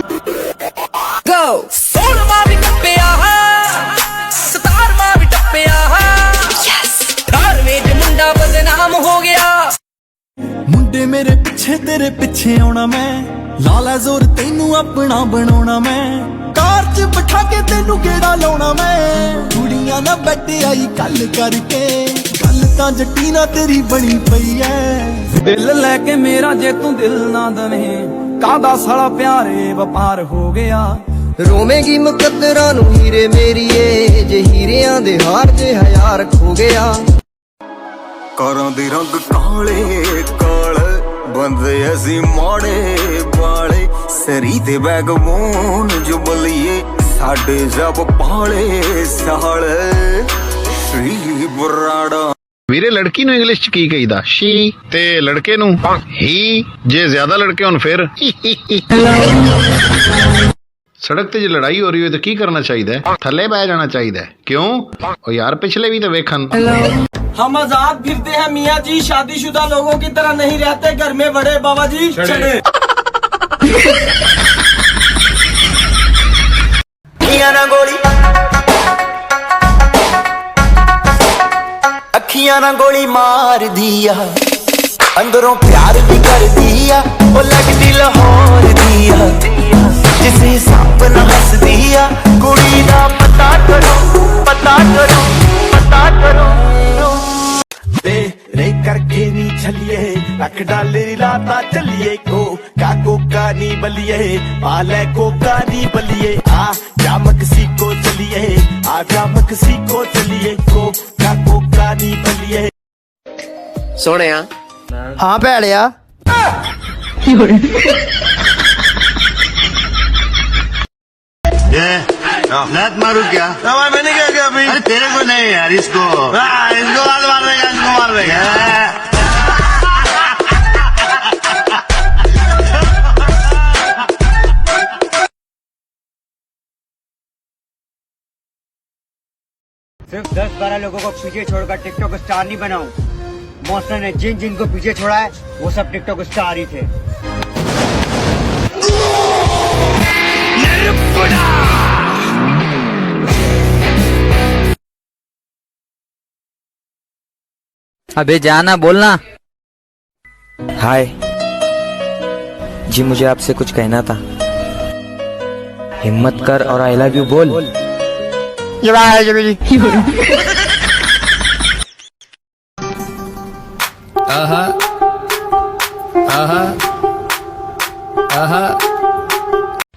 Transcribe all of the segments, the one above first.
Go 16ਵਾਂ ਵੀ ਟੱਪਿਆ 17ਵਾਂ ਵੀ ਟੱਪਿਆ yes 18ਵੇਂ ਚ ਮੁੰਡਾ ਬਦਨਾਮ ਹੋ ਗਿਆ। ਮੁੰਡੇ ਮੇਰੇ ਪਿੱਛੇ ਤੇਰੇ ਪਿੱਛੇ ਆਉਣਾ ਮੈਂ ਲਾ ਲੈ ਜ਼ੋਰ ਤੈਨੂੰ ਆਪਣਾ ਬਣਾਉਣਾ ਮੈਂ ਕਾਰ 'ਚ ਬਿਠਾ ਕੇ ਤੈਨੂੰ ਗੇੜਾ ਲਾਉਣਾ ਮੈਂ ਕੁੜੀਆਂ ਨਾ ਬੈਠ ਆਈ ਗੱਲ ਕਰਕੇ ਗੱਲ ਤਾਂ ਜੱਟੀ ਨਾ ਤੇਰੀ ਬਣੀ ਪਈ ਐ ਦਿਲ ਲੈ ਕੇ ਮੇਰਾ ਜੇ ਤੂੰ ਦਿਲ ਨਾ ਦਵੇਂ ਕਾਹਦਾ ਸਾਲਾ ਪਿਆਰੇ ਵਪਾਰ ਹੋ ਗਿਆ। ਰੋਵੇਂਗੀ ਮੁਕੱਦਰਾਂ ਨੂੰ ਹੀਰੇ ਮੇਰੀਏ ਜੇ ਹੀਰਿਆਂ ਦੇ ਹਾਰ ਜੇ ਹਜ਼ਾਰ ਖੋ ਗਿਆ। ਕਾਰਾਂ ਦੇ ਰੰਗ ਕਾਲੇ ਕਾਲੇ ਬੰਦੇ ਅਸੀਂ ਮਾੜੇ ਵਾਲੇ ਸਰੀ ਤੇ ਬੈਗਮੋਨ ਜੁਬਲੀਏ ਸਾਡੇ ਜਬ ਪਾਲੇ ਸਾਲੇ ਸ਼੍ਰੀ ਬਰਾੜਾ। ਵੀਰੇ ਲੜਕੀ ਨੂੰ ਇੰਗਲਿਸ਼ ਚ ਕੀ ਕਹੀਦਾ ਸ਼ੀ ਤੇ ਲੜਕੇ ਨੂੰ ਹੀ ਜੇ ਜ਼ਿਆਦਾ ਲੜਕੇ ਹੋਣ ਫਿਰ ਸੜਕ ਤੇ ਜੇ ਲੜਾਈ ਹੋ ਰਹੀ ਹੋਏ ਤਾਂ ਕੀ ਕਰਨਾ ਚਾਹੀਦਾ ਹੈ ਥੱਲੇ ਬਹਿ ਜਾਣਾ ਚਾਹੀਦਾ ਹੈ ਕਿਉਂ ਉਹ ਯਾਰ ਪਿਛਲੇ ਵੀ ਤਾਂ ਵੇਖਣ। हम आजाद फिरते हैं मियाँ जी शादीशुदा लोगों की तरह नहीं रहते घर में बड़े बाबा जी छड़े। ਅੱਖੀਆਂ ਨਾਲ ਗੋਲੀ ਮਾਰ ਦਿਆ ਅੰਦਰੋਂ ਪਿਆਰ ਵੀ ਕਰਦੀ ਆ ਉਹ ਲੱਗਦੀ ਲਾਹੌਰ ਦੀ ਆ ਜਿਸੇ ਸੱਪ ਨਾ ਹੱਸਦੀ ਆ ਕੁੜੀ ਦਾ ਪਤਾ ਕਰੋ ਪਤਾ ਕਰੋ ਪਤਾ ਕਰੋ रे करके नी चलिए रख डाले लाता चलिए कोका नी बलिए आले कोका नी बलिए आ जामक सी को चलिए आ जामक सी को चलिए कोका नी बलिए। ਸੋਹਣਿਆ ਹਾਂ ਭੈੜਿਆ लात मारू क्या? मैंने क्या किया अभी? अरे तेरे को नहीं यार इसको इसको मार देगा इसको मार देगा। सिर्फ 10-12 लोगों को पीछे छोड़कर टिकटॉक स्टार नहीं बनाऊं। मौसम ने जिन जिन को पीछे छोड़ा है वो सब टिकटॉक स्टार ही थे। अबे जाना बोलना। हाय जी मुझे आपसे कुछ कहना था हिम्मत कर और आई लव यू बोल।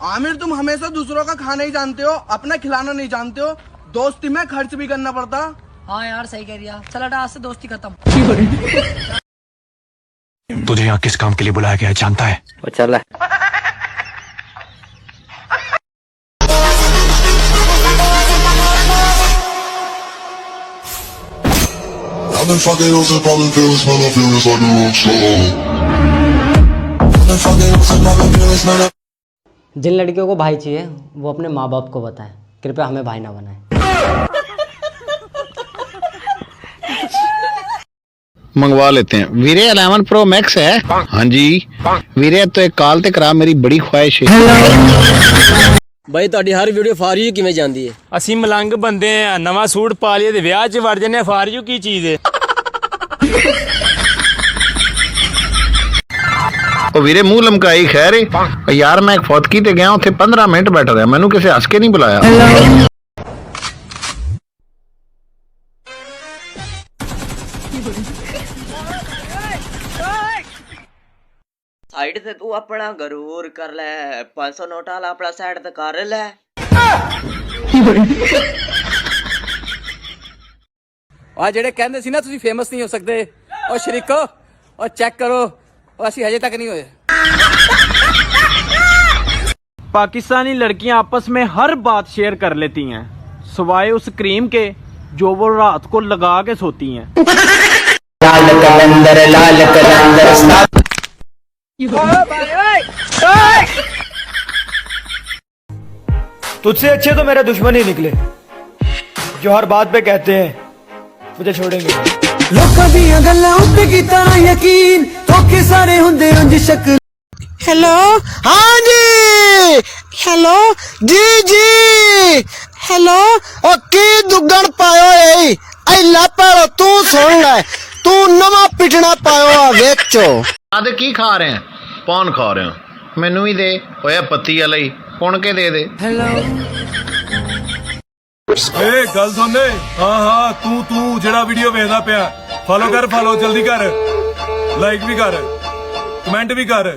आमिर तुम हमेशा दूसरों का खाना ही जानते हो अपना खिलाना नहीं जानते हो दोस्ती में खर्च भी करना पड़ता। हाँ यार सही कह रिया चला आज से दोस्ती खत्म। तुझे यहाँ किस काम के लिए बुलाया गया है जानता है? वो चला I've been fucking hoes and popping pills, man, I feel this like a rock star. I've been fucking hoes and popping pills, man. जिन लड़कियों को भाई चाहिए वो अपने माँ बाप को बताएं कृपया हमें भाई ना बनाएं। मंगवा लेते हैं वीरे 11 Pro Max है। हाँ जी वीरे तो एक कॉल ते करा मेरी बड़ी ख्वाहिश है। भाई ਤੁਹਾਡੀ ਹਰ ਵੀਡੀਓ ਫਾਰ ਯੂ ਕਿਵੇਂ ਜਾਂਦੀ ਹੈ? ਅਸੀਂ ਮਲੰਗ ਬੰਦੇ ਆ ਨਵਾਂ ਸੂਟ ਪਾ ਲਈਏ ਤੇ ਵਿਆਹ 'ਚ ਵੜ ਜੰਨੇ ਫਾਰ ਯੂ ਕੀ ਚੀਜ਼ ਹੈ? ਉਹ ਵੀਰੇ ਮੂੰਹ ਲਮਕਾਈ ਖੈਰ ਯਾਰ ਮੈਂ ਇੱਕ ਫੌਤਕੀ ਤੇ ਗਿਆ ਉੱਥੇ 15 ਮਿੰਟ ਬੈਠਾ ਰਿਹਾ ਮੈਨੂੰ ਕਿਸੇ ਹੱਸ ਕੇ ਨਹੀਂ ਬੁਲਾਇਆ। साइड से तू अपना गरूर कर ले 500 नोट वाला अपना साइड से कर ले। और जेडे कहंदे सी ना तुसी फेमस नहीं हो सकते और शरीको और चेक करो और असि हजे तक नहीं होए। पाकिस्तानी लड़कियां आपस में हर बात शेयर कर लेती हैं सिवाय उस क्रीम के जो वो रात को लगा के सोती हैं। लाल कलंदर तुझसे अच्छे तो मेरे दुश्मन ही निकले जो हर बात पे कहते हैं मुझे छोड़ेंगे। लोकां दियां गल्लां उत्ते कीता यकीन धोखे सारे हुंदे उंज शक। हेलो हाँ जी हेलो जी जी हेलो ओ की दुगण पायो ए ऐला पर तू सुन ले तू नवा पिटना पायो आ वेचो आदे की खा रहे हैं कौन खा रहे हो मैनू ही दे ओए पत्ती वाला ही पुन के दे हेलो ए गल सुन हाँ हाँ तू जेड़ा वीडियो वेखदा पिया फॉलो कर जल्दी कर लाइक भी कर कमेंट भी कर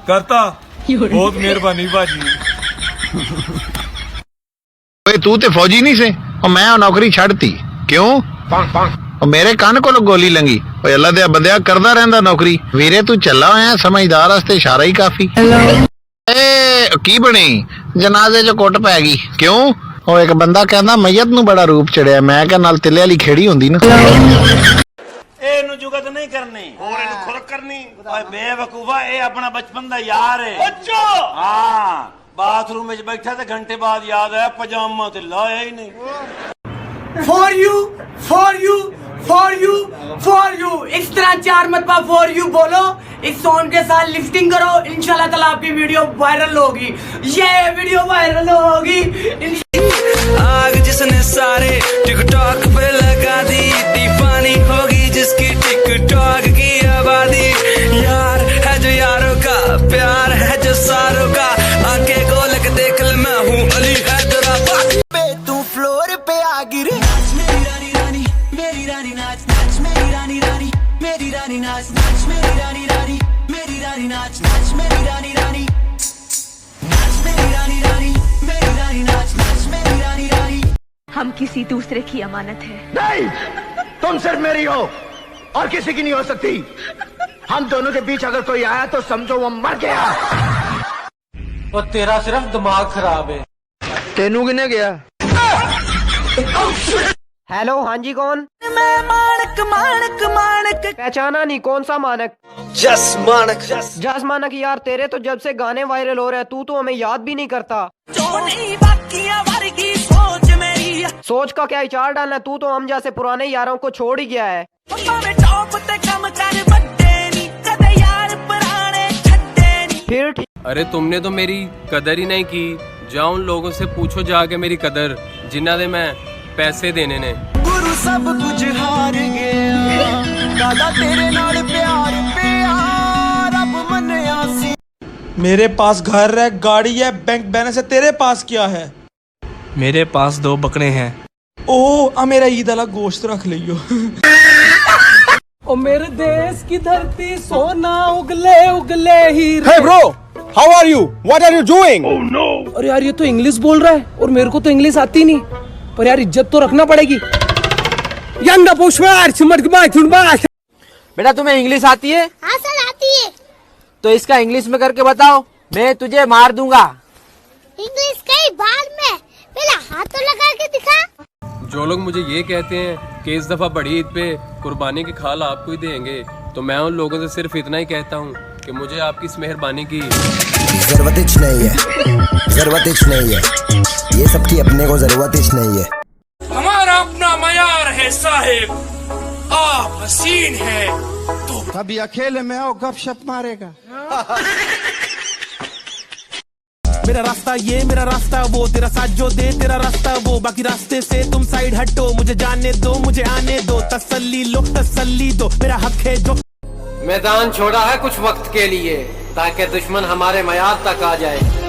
करता बहुत मेहरबानी भाजी ओए तू ते फौजी नहीं से और मैं नौकरी छड़ती क्यों और मेरे कान को गोली लंगी ओए अल्लाह दे बंदिया करदा रहंदा नौकरी वीरे तू चला होया समझदार वास्ते इशारा ही काफी ए की बनी जनाजे च कुट पै गई क्यों ਉਹ ਇੱਕ ਬੰਦਾ ਕਹਿੰਦਾ ਮਈਤ ਨੂੰ ਬੜਾ ਰੂਪ ਚੜਿਆ ਮੈਂ ਕਿਹਾ ਨਾਲ ਤਿੱਲੇ ਵਾਲੀ ਖੇੜੀ ਹੁੰਦੀ ਨਾ ਇਹਨੂੰ ਜੁਗਤ ਨਹੀਂ ਕਰਨੀ ਹੋਰ ਇਹਨੂੰ ਖੁਰਕ ਕਰਨੀ ਓਏ ਬੇਵਕੂਫਾ ਇਹ ਆਪਣਾ ਬਚਪਨ ਦਾ ਯਾਰ ਹੈ ਅੱਛਾ ਹਾਂ ਬਾਥਰੂਮ ਵਿੱਚ ਬੈਠਾ ਤੇ ਘੰਟੇ ਬਾਅਦ ਯਾਦ ਆਇਆ ਪਜਾਮਾ ਤੇ ਲਾਇਆ ਹੀ ਨਹੀਂ फॉर यू इस तरह चार मरतबा फॉर यू बोलो इस सॉन्ग के साथ लिफ्टिंग करो इंशाल्लाह ताला आपकी वीडियो वायरल होगी ये वीडियो वायरल होगी आग जिसने सारे टिकटॉक पे लगा दी दीवानी होगी जिसकी टिकटॉक की आबादी यार है जो यारों का प्यार है जो सारों का आंखें खोल के देख ले मैं हूँ अली हैदराबाद पे तू फ्लोर पे आ गिरे मेरी रानी रानी मेरी रानी नाच नाच मेरी रानी रानी मेरी रानी नाच नाच मेरी रानी रानी मेरी रानी नाच नाच मेरी रानी रानी नाच मेरी रानी रानी मेरी रानी नाच नाच मेरी रानी रानी हम किसी दूसरे की अमानत है नहीं तुम सिर्फ मेरी हो और किसी की नहीं हो सकती हम दोनों के बीच अगर कोई आया तो समझो वो मर गया और तेरा सिर्फ दिमाग खराब है तेनू किने गया हेलो हाँ जी कौन मैं मानक मानक मानक पहचाना नहीं कौन सा मानक जस मानक जस मानक यार तेरे तो जब से गाने वायरल हो रहे हैं तू तो हमें याद भी नहीं करता सोच का क्या विचार डालना तू तो हम जैसे पुराने यारों को छोड़ ही गया है फिर अरे तुमने तो मेरी कदर ही नहीं की जाओ उन लोगों से पूछो जाके मेरी कदर जिन्ना दे मैं पैसे देने ने गुरु सब कुछ हार गया दादा तेरे नाल प्यार रब मन्या सी मेरे पास घर है गाड़ी है बैंक बैलेंस है तेरे पास क्या है मेरे पास 2 बकरे हैं ओ आ मेरा ईद वाला गोश्त रख लियो ओ मेरे देश की धरती सोना उगले उगले ही hey bro how are you what are you doing oh no अरे यार ये तो इंग्लिश बोल रहा है और मेरे को तो इंग्लिश आती नहीं पर यार इज्जत तो रखना पड़ेगी बेटा तुम्हें इंग्लिश आती है हाँ सर आती है तो इसका इंग्लिश में करके बताओ मैं तुझे मार दूंगा इंग्लिश कई बार में पहले हाथ तो लगा के दिखा जो लोग मुझे ये कहते हैं कि इस दफा बड़ी ईद पे कुर्बानी की खाल आपको ही देंगे तो मैं उन लोगों से सिर्फ इतना ही कहता हूँ कि मुझे आपकी इस मेहरबानी की जरूरत नहीं है ये सबकी अपने को जरूरत नहीं है हमारा अपना मयार है साहिब आप हसीन है तो कभी अकेले में आओ गपशप मारेगा मेरा रास्ता ये मेरा रास्ता वो तेरा साथ जो दे तेरा रास्ता वो बाकी रास्ते से तुम साइड हटो मुझे जाने दो मुझे आने दो तसल्ली दो मेरा हक है जो मैदान छोड़ा है कुछ वक्त के लिए ताकि दुश्मन हमारे मयार तक आ जाए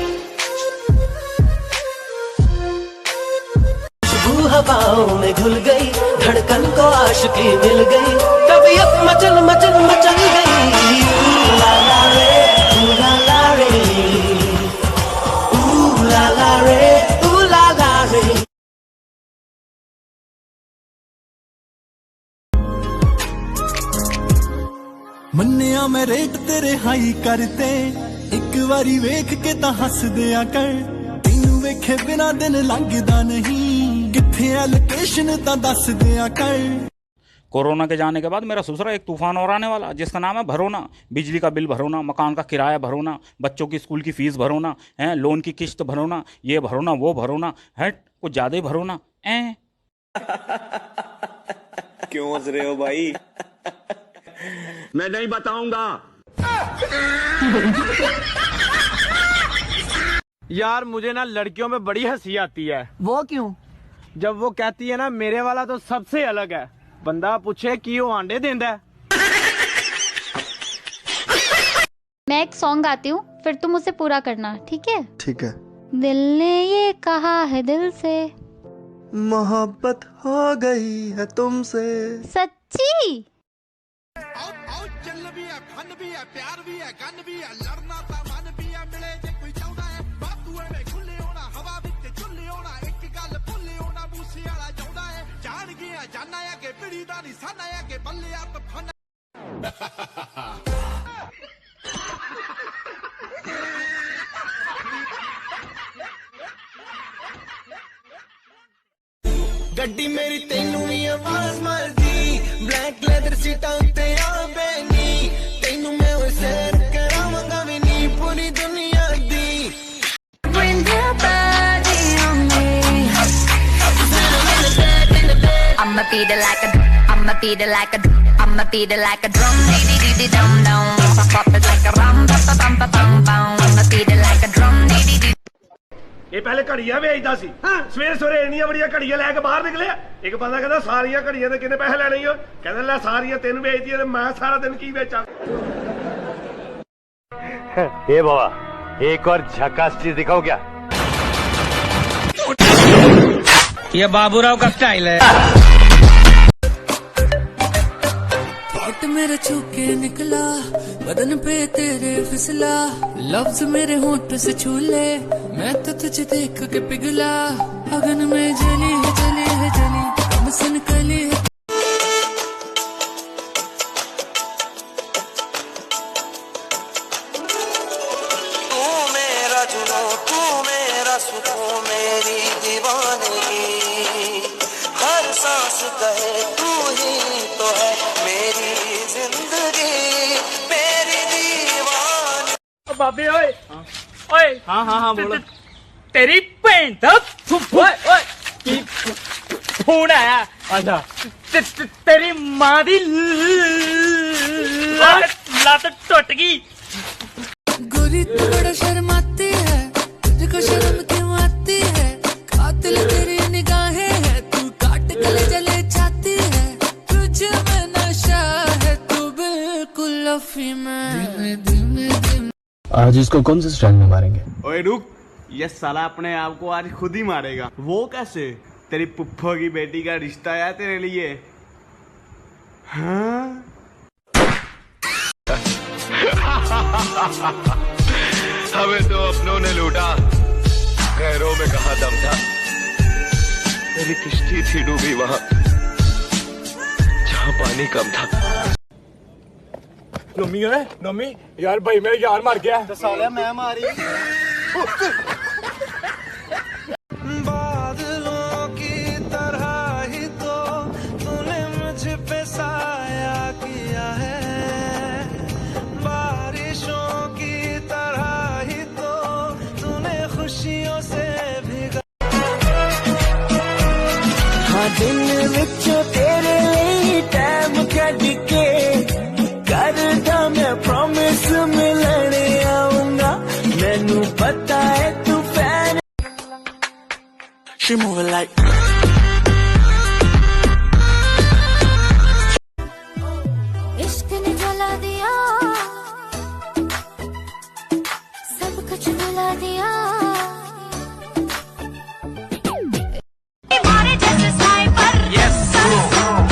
हवाओं में घुल गई धड़कन को आशिकी मिल गई तबीयत मचल मचल मचल गई ला ला रे ला ला रे ला ला रे ला ला रे मन्निया मैं रेट तेरे हाई करते एक बारी वेख के ता हंस दिया कर तेनू वेखे बिना दिन लंघदा नहीं कोरोना के जाने के बाद मेरा दूसरा एक तूफान और आने वाला जिसका नाम है भरोना बिजली का बिल भरोना मकान का किराया भरोना बच्चों की स्कूल की फीस भरोना है लोन की किस्त भरोना ये भरोना वो भरोना है कुछ ज्यादा ही भरोना क्यों हंस रहे हो भाई मैं नहीं बताऊंगा यार मुझे ना लड़कियों में बड़ी हंसी आती है। वो क्यों? जब वो कहती है ना मेरे वाला तो सबसे अलग है। बंदा पूछे कि वो अंडे देंदा है। मैं एक सॉन्ग गाती हूँ, फिर तुम उसे पूरा करना, ठीक है? ठीक है। दिल ने ये कहा है दिल से, मोहब्बत हो गई है तुमसे। सच्ची? चल भी है, फन भी है, प्यार भी है, गन भी है, लड़ना ता मन भी है, मिले जे कोई चाहता है बातू में खुले होना, हवा विच चुल्ले होना, एक गल भुल्ले होना, मूसे वाला चाहता है जान गया जाना है कि पीड़ी दा निशाना है कि बल्ले आ तो फन। गड्डी मेरी तेनू भी आवाज मारदी, ब्लैक लेदर सीटां उत्ते आ बैनी, तेनू मैं वो सैर करावांगा भी नी पूरी दुनिया दी। Bring your body on me, I'ma beat it like a, I'ma beat it like a, I'ma beat it like a drum, dee dum dum, pop it like a rum, bum bum bum, I'ma beat it like a drum, dee. ਇਹ ਪਹਿਲੇ ਘੜੀਆਂ ਵੇਚਦਾ ਸੀ। ਸਵੇਰੇ ਸਵੇਰੇ ਇੰਨੀਆਂ ਬੜੀਆਂ ਘੜੀਆਂ ਲੈ ਕੇ ਬਾਹਰ ਨਿਕਲਿਆ। ਇੱਕ ਬੰਦਾ ਕਹਿੰਦਾ ਸਾਰੀਆਂ ਘੜੀਆਂ ਦੇ ਕਿੰਨੇ ਪੈਸੇ ਲੈਣੇ ਹੋ? ਕਹਿੰਦਾ ਲੈ ਸਾਰੀਆਂ ਤੈਨੂੰ ਵੇਚਦੀਆਂ ਤੇ ਮੈਂ ਸਾਰਾ ਦਿਨ ਕੀ ਵੇਚਾਂ। ए बाबा एक और झकास चीज दिखाओ क्या? ये बाबूराव का स्टाइल है। होठ मेरे छूके निकला, बदन पे तेरे फिसला, लफ्ज मेरे होठ से छू ले, मैं तो तुझे देख के पिघला, अगन में जली है जली है जली, कम सन कली है। तू मेरा जुनून, तू मेरा सुकून, मेरी दीवानगी, हर सांस कहे तू ही तो है मेरी जिंदगी, मेरी दीवान। बाबे ओए ओए। हाँ हाँ हाँ बोलो। तेरी भैन दा फोन आया। अच्छा तेरी माँ दी लत टुट गई। गोरी तू बड़ा शर्माती है, तुझको शर्म क्यों आती है, कातिल तेरी निगाहें है, तू काट गले जले छाती है, तुझ में नशा है, तू बिल्कुल अफी में। आज इसको कौन से स्टाइल में मारेंगे? ओए रुक, ये साला अपने आप को आज खुद ही मारेगा। वो कैसे? तेरी पुप्पो की बेटी का रिश्ता है तेरे लिए। हाँ? हमें तो अपनों ने लूटा, गैरों में कहा दम था, मेरी किश्ती थी डूबी वहां जहां पानी कम था। नम्मी है नम्मी, यार भाई मेरा यार मर गया। तो साले मैं मारी। बादलों की तरह ही तो तूने मुझ पे साया किया है, बारिशों की तरह ही तो तूने खुशियों से भिगा। हाँ दिन विच तेरे लिए टाइम कट के करदा मैं प्रॉमिस मिलने आऊंगा, मैनू पता है तू फैन। She moving like इश्क ने जला दिया, सब कुछ भुला दिया, मारे जैसे स्नाइपर।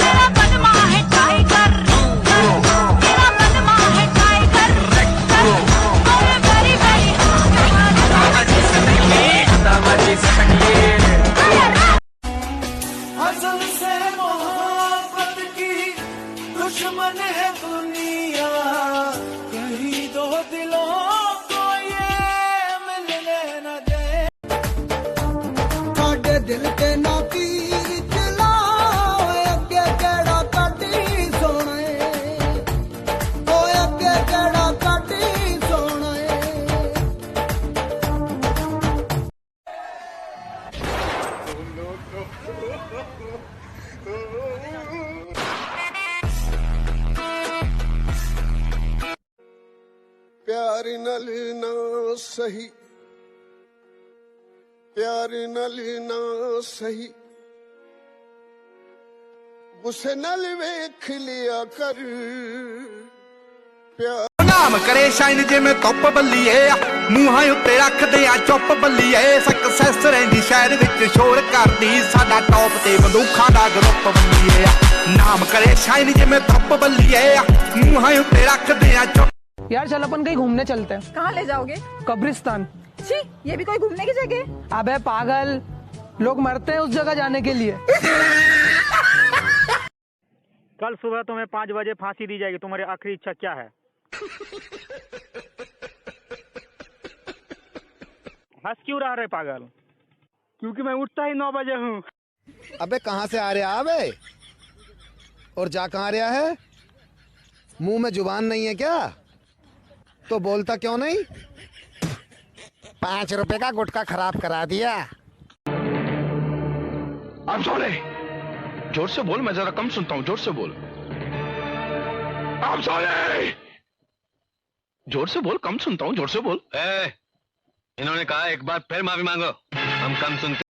मेरा बदमा है टाइगर, मेरा बदमा है टाइगर, वेरी वेरी असल से मोहब्बत की दुश्मन है दुनिया, कहीं दो दिलों को ये मिलने न दे। साडे दिल के ना पीर चलाओ, अगे केड़ा काटी सोने, ओ अगे केड़ा काटी सोने। प्यार नल ना सही प्यार नाल ना सही गुस्से नाल वेख लिया कर प्यार नाम करे शाइन जिमें धुप बल्लीए मूहां उत्ते रखदे आ चुप बल्लीए सक्सेस रहिंदी शहर विच शोर करदी साडा टॉप ते बंदूखां दा ग्रुप बल्लीए नाम करे शाइन जिमें धुप बल्लीए मूहां उत्ते रखदे आ चुप। यार चल अपन कहीं घूमने चलते हैं। कहाँ ले जाओगे? कब्रिस्तान। छी, ये भी कोई घूमने की जगह? अबे पागल, लोग मरते हैं उस जगह जाने के लिए। कल सुबह तुम्हें 5 बजे फांसी दी जाएगी, तुम्हारी आखिरी इच्छा क्या है? हंस क्यों रहा रे पागल? क्योंकि मैं उठता ही 9 बजे हूँ। अबे कहाँ से आ रहा अबे? और जा कहाँ रहा है? मुंह में जुबान नहीं है क्या? तो बोलता क्यों नहीं? 5 रुपए का गुटखा खराब करा दिया। अब सोने जोर से बोल, मैं जरा कम सुनता हूँ, जोर से बोल। अब सोने जोर से बोल, कम सुनता हूँ, जोर से बोल। इन्होंने कहा एक बार फिर माफी मांगो, हम कम सुनते।